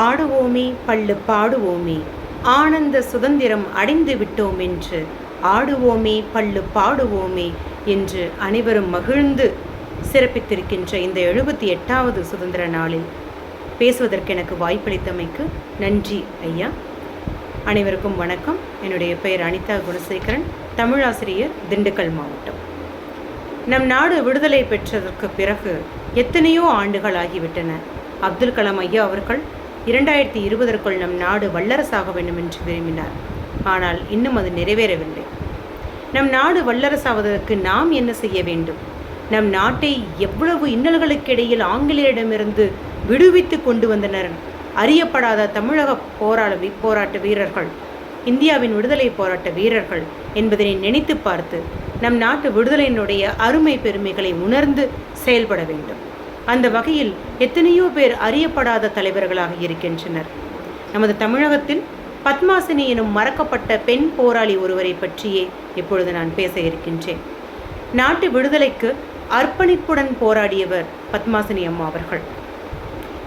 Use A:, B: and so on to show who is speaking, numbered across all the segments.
A: ஆடுவோமே பள்ளு பாடுவோமே, ஆனந்த சுதந்திரம் அடைந்து விட்டோம் என்று ஆடுவோமே பள்ளு பாடுவோமே என்று அனைவரும் மகிழ்ந்து சிறப்பித்திருக்கின்ற இந்த 78வது சுதந்திர நாளில் பேசுவதற்கு எனக்கு வாய்ப்பளித்தமைக்கு நன்றி ஐயா. அனைவருக்கும் வணக்கம். என்னுடைய பெயர் அனிதா குணசேகரன், தமிழாசிரியர், திண்டுக்கல் மாவட்டம். நம் நாடு விடுதலை பெற்றதற்கு பிறகு எத்தனையோ ஆண்டுகள் ஆகிவிட்டன. அப்துல் கலாம் ஐயா அவர்கள் 2020க்குள் நம் நாடு வல்லரசாக வேண்டும் என்று விரும்பினார். ஆனால் இன்னும் அது நிறைவேறவில்லை. நம் நாடு வல்லரசாவதற்கு நாம் என்ன செய்ய வேண்டும்? நம் நாட்டை எவ்வளவு இன்னல்களுக்கிடையில் ஆங்கிலேயரிடமிருந்து விடுவித்து கொண்டு வந்தனர் அறியப்படாத தமிழக போராட்ட வீரர்கள், இந்தியாவின் விடுதலை போராட்ட வீரர்கள் என்பதனை நினைத்து பார்த்து நம் நாட்டு விடுதலையினுடைய அருமை பெருமைகளை உணர்ந்து செயல்பட வேண்டும். அந்த வகையில் எத்தனையோ பேர் அறியப்படாத தலைவர்களாக இருக்கின்றனர். நமது தமிழகத்தில் பத்மாசினி எனும் மறக்கப்பட்ட பெண் போராளி ஒருவரை பற்றியே இப்பொழுது நான் பேச இருக்கின்றேன். நாட்டு விடுதலைக்கு அர்ப்பணிப்புடன் போராடியவர் பத்மாசினி அம்மா அவர்கள்.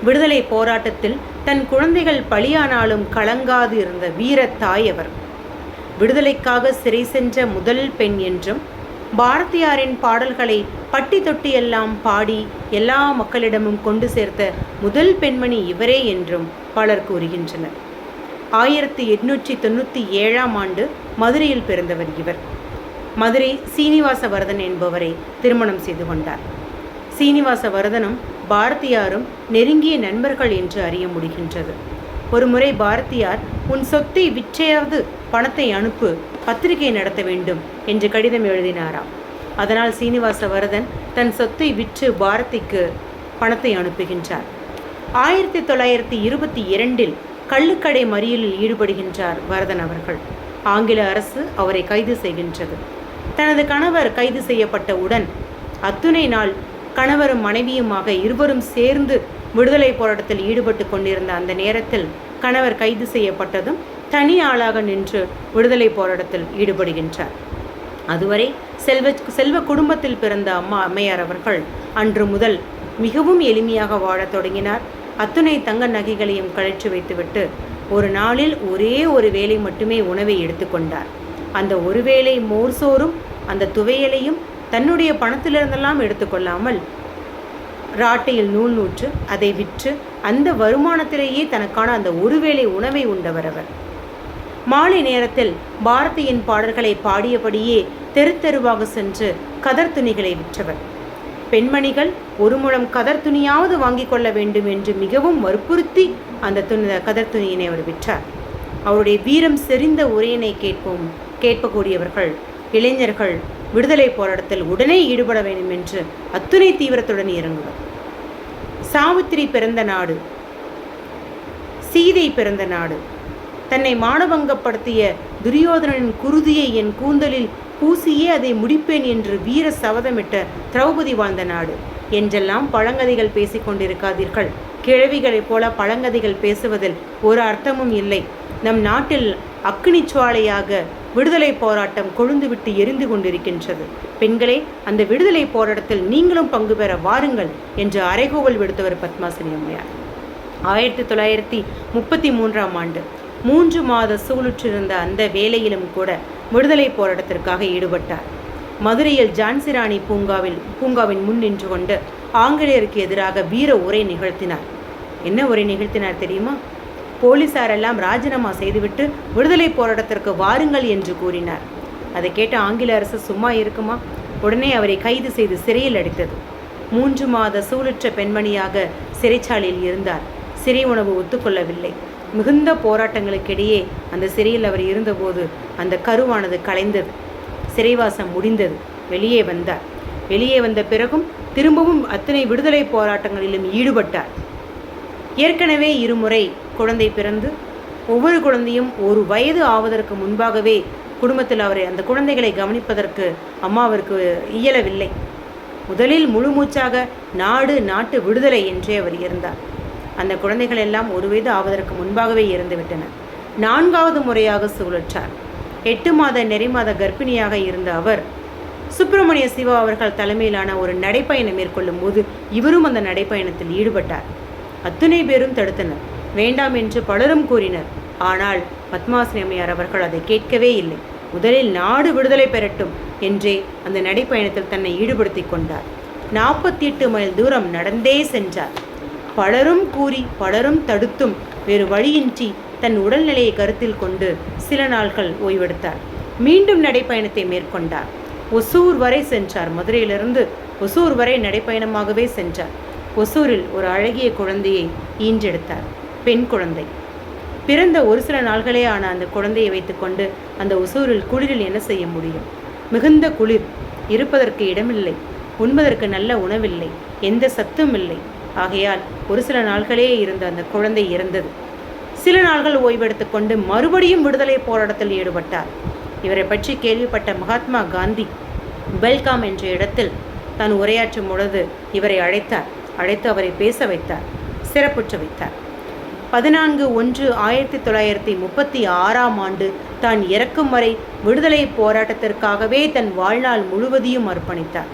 A: விடுதலை போராட்டத்தில் தன் குழந்தைகள் பலியானாலும் கலங்காது இருந்த வீர தாய் அவர். விடுதலைக்காக சிறை சென்ற முதல் பெண் என்றும், பாரதியாரின் பாடல்களை பட்டி தொட்டி எல்லாம் பாடி எல்லா மக்களிடமும் கொண்டு சேர்த்த முதல் பெண்மணி இவரே என்றும் பலர் கூறுகின்றனர். 1897ஆம் ஆண்டு மதுரையில் பிறந்தவர் இவர். மதுரை சீனிவாசவர்தன் என்பவரை திருமணம் செய்து கொண்டார். சீனிவாசவர்தனும் பாரதியாரும் நெருங்கிய நண்பர்கள் என்று அறிய முடிகின்றது. ஒரு முறை பாரதியார், உன் சொத்தை விற்றையாவது பணத்தை அனுப்பு, பத்திரிகை நடத்த வேண்டும் என்று கடிதம் எழுதினாராம். அதனால் சீனிவாசவர்தன் தன் சொத்தை விற்று பாரதிக்கு பணத்தை அனுப்புகின்றார். 1922இல் கள்ளுக்கடை மறியலில் ஈடுபடுகின்றார் வரதன் அவர்கள். ஆங்கில அரசு அவரை கைது செய்கின்றது. தனது கணவர் கைது செய்யப்பட்டவுடன் அத்துணை நாள் கணவரும் மனைவியுமாக இருவரும் சேர்ந்து விடுதலை போராட்டத்தில் ஈடுபட்டு கொண்டிருந்த அந்த நேரத்தில் கணவர் கைது செய்யப்பட்டதும் தனி ஆளாக நின்று விடுதலை போராட்டத்தில் ஈடுபடுகின்றார். அதுவரை செல்வ குடும்பத்தில் பிறந்த அம்மையார் அவர்கள் அன்று முதல் மிகவும் எளிமையாக வாழத் தொடங்கினார். அத்துணை தங்க நகைகளையும் கழற்றி வைத்துவிட்டு ஒரு நாளில் ஒரே ஒரு வேளை மட்டுமே உணவை எடுத்துக்கொண்டார். அந்த ஒரு வேளை மோர் சோறும் அந்த துவையலையும் தன்னுடைய பணத்திலிருந்தெல்லாம் எடுத்துக்கொள்ளாமல் ராட்டையில் நூல் நூற்று அதை விற்று அந்த வருமானத்திலேயே தனக்கான அந்த ஒருவேளை உணவை உண்டவர் அவர். மாலை நேரத்தில் பாரதியின் பாடல்களை பாடியபடியே தெரு தெருவாக சென்று கதர் துணிகளை விற்றவர். பெண்மணிகள் ஒரு முழம் கதர் துணியாவது வாங்கி கொள்ள வேண்டும் என்று மிகவும் வற்புறுத்தி அந்த கதர் துணியினை அவர் விற்றார். அவருடைய வீரம் செறிந்த உரையினை கேட்கக்கூடியவர்கள், இளைஞர்கள் விடுதலை போராட்டத்தில் உடனே ஈடுபட வேண்டும் என்று அத்துணை தீவிரத்துடன் இறங்குவர். சாவித்திரி பிறந்த நாடு, சீதை பிறந்த நாடு, தன்னை மானபங்கப்படுத்திய துரியோதனனின் குருதியை என் கூந்தலில் பூசியே அதை முடிப்பேன் என்று வீர சபதமிட்ட திரௌபதி வாழ்ந்த நாடு என்றெல்லாம் பழங்கதைகள் பேசிக்கொண்டிருக்காதீர்கள். கிழவிகளைப் போல பழங்கதைகள் பேசுவதில் ஒரு அர்த்தமும் இல்லை. நம் நாட்டில் அக்னி சுவாலையாக விடுதலை போராட்டம் கொழுந்துவிட்டு எரிந்து கொண்டிருக்கின்றது. பெண்களே, அந்த விடுதலை போராட்டத்தில் நீங்களும் பங்கு பெற வாருங்கள் என்று அறைகூவல் விடுத்தவர் பத்மாசினி அம்மையார். 1933ஆம் ஆண்டு 3 மாத சூளுற்றிருந்த அந்த வேளையிலும் கூட விடுதலை போராட்டத்திற்காக ஈடுபட்டார். மதுரையில் ஜான்சிராணி பூங்காவின் முன் நின்று கொண்டு ஆங்கிலேயருக்கு எதிராக வீர உரை நிகழ்த்தினார். என்ன உரை நிகழ்த்தினார் தெரியுமா? போலீசாரெல்லாம் ராஜினாமா செய்துவிட்டு விடுதலை போராட்டத்திற்கு வாருங்கள் என்று கூறினார். அதை கேட்ட ஆங்கில அரசு சும்மா இருக்குமா? உடனே அவரை கைது செய்து சிறையில் அடைத்தது. 3 மாத சூளுற்ற பெண்மணியாக சிறைச்சாலையில் இருந்தார். சிறை உணவு ஒத்துக்கொள்ளவில்லை. மிகுந்த போராட்டங்களுக்கிடையே அந்த சிறையில் அவர் இருந்தபோது அந்த கருவானது கலைந்தது. சிறைவாசம் முடிந்தது. வெளியே வந்தார். வெளியே வந்த பிறகும் திரும்பவும் அத்தனை விடுதலை போராட்டங்களிலும் ஈடுபட்டார். ஏற்கனவே 2 முறை குழந்தை பிறந்து ஒவ்வொரு குழந்தையும் 1 வயது ஆவதற்கு முன்பாகவே குடும்பத்தில் அவரை அந்த குழந்தைகளை கவனிப்பதற்கு அம்மாவிற்கு இயலவில்லை. முதலில் முழு மூச்சாக நாட்டு விடுதலை என்றே அவர் இருந்தார். அந்த குழந்தைகள் எல்லாம் 1 வயது ஆவதற்கு முன்பாகவே இறந்துவிட்டன. 4வது முறையாக சூழற்றார். 8 மாத நெறிமாத கர்ப்பிணியாக இருந்த அவர் சுப்பிரமணிய சிவா அவர்கள் தலைமையிலான ஒரு நடைப்பயணம் மேற்கொள்ளும் போது இவரும் அந்த நடைப்பயணத்தில் ஈடுபட்டார். அத்துணை பேரும் தடுத்தனர். வேண்டாம் என்று பலரும் கூறினர். ஆனால் பத்மாசினி அம்மையார் அவர்கள் அதை கேட்கவே இல்லை. முதலில் நாடு விடுதலை பெறட்டும் என்றே அந்த நடைப்பயணத்தில் தன்னை ஈடுபடுத்தி கொண்டார். 48 மைல் தூரம் நடந்தே சென்றார். பலரும் கூறி பலரும் தடுத்தும் வேறு வழியின்றி தன் உடல்நிலையை கருத்தில் கொண்டு சில நாள்கள் ஓய்வெடுத்தார். மீண்டும் நடைப்பயணத்தை மேற்கொண்டார். ஒசூர் வரை சென்றார். மதுரையிலிருந்து ஒசூர் வரை நடைப்பயணமாகவே சென்றார். ஒசூரில் ஒரு அழகிய குழந்தையை ஈன்றெடுத்தார். பெண் குழந்தை. பிறந்த ஒரு சில நாள்களே ஆன அந்த குழந்தையை வைத்துக்கொண்டு அந்த ஒசூரில் குளிரில் என்ன செய்ய முடியும்? மிகுந்த குளிர், இருப்பதற்கு இடமில்லை, உண்பதற்கு நல்ல உணவில்லை, எந்த சத்தும் இல்லை. ஆகையால் ஒரு சில நாள்களே இருந்த அந்த குழந்தை இறந்தது. சில நாள்கள் ஓய்வெடுத்து கொண்டு மறுபடியும் விடுதலை போராட்டத்தில் ஈடுபட்டார். இவரை பற்றி கேள்விப்பட்ட மகாத்மா காந்தி பெல்காம் என்ற இடத்தில் தான் உரையாற்றும் பொழுது இவரை அழைத்து அவரை பேச வைத்தார், சிறப்புற்ற வைத்தார். 14/1/1936 தான் இறக்கும் வரை விடுதலை போராட்டத்திற்காகவே தன் வாழ்நாள் முழுவதையும் அர்ப்பணித்தார்.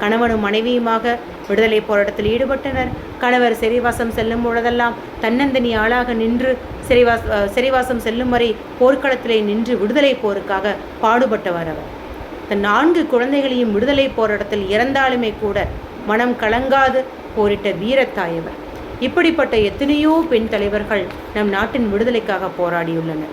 A: கணவனும் மனைவியுமாக விடுதலை போராட்டத்தில் ஈடுபட்டனர். கணவர் சிறைவாசம் செல்லும் பொழுதெல்லாம் தன்னந்தனி ஆளாக நின்று சிறைவாசம் செல்லும் வரை போர்க்களத்திலே நின்று விடுதலை போருக்காக பாடுபட்டவர் அவர். தன் 4 குழந்தைகளையும் விடுதலை போராட்டத்தில் இறந்தாலுமே கூட மனம் கலங்காது போரிட்ட வீரத்தாயவர். இப்படிப்பட்ட எத்தனையோ பெண் தலைவர்கள் நம் நாட்டின் விடுதலைக்காக போராடியுள்ளனர்.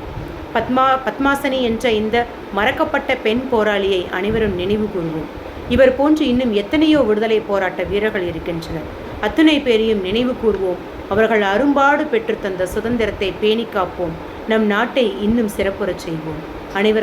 A: பத்மாசனி என்ற இந்த மறக்கப்பட்ட பெண் போராளியை அனைவரும் நினைவு கூறுவோம். இவர் போன்று இன்னும் எத்தனையோ விடுதலை போராட்ட வீரர்கள் இருக்கின்றனர். அத்தனை பேரையும் நினைவு கூறுவோம். அவர்கள் அரும்பாடு பெற்று தந்த சுதந்திரத்தை பேணி காப்போம். நம் நாட்டை இன்னும் சிறப்புறச் செய்வோம். அனைவருக்கும்